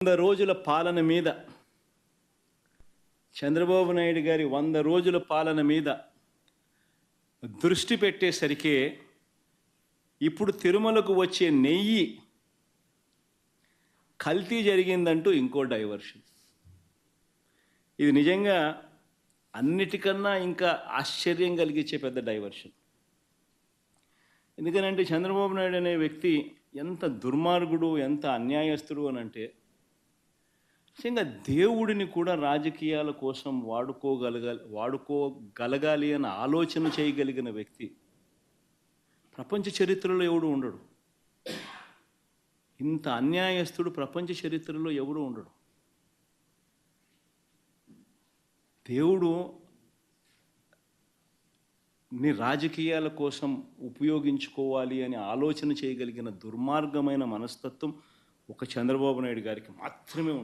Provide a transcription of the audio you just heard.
100 రోజుల పాలన మీద చంద్రబాబు నాయుడు గారి 100 రోజుల పాలన మీద దృష్టి పెట్టేసరికి ఇప్పుడు తిరుమలకు వచ్చే నెయ్యి కల్తీ జరిగిందంటూ ఇంకో డైవర్షన్. ఇది నిజంగా అన్నిటికన్నా ఇంకా ఆశ్చర్యం కలిగించే పెద్ద డైవర్షన్. ఎందుకనంటే చంద్రబాబు నాయుడు అనే వ్యక్తి ఎంత దుర్మార్గుడు, ఎంత అన్యాయస్తుడు అని అంటే, నిజంగా దేవుడిని కూడా రాజకీయాల కోసం వాడుకోగలగాలి అని ఆలోచన చేయగలిగిన వ్యక్తి ప్రపంచ చరిత్రలో ఎవడు ఉండడు. ఇంత అన్యాయస్తుడు ప్రపంచ చరిత్రలో ఎవడు ఉండడు. దేవుడు నీ రాజకీయాల కోసం ఉపయోగించుకోవాలి అని ఆలోచన చేయగలిగిన దుర్మార్గమైన మనస్తత్వం ఒక చంద్రబాబు నాయుడు గారికి మాత్రమే ఉంది.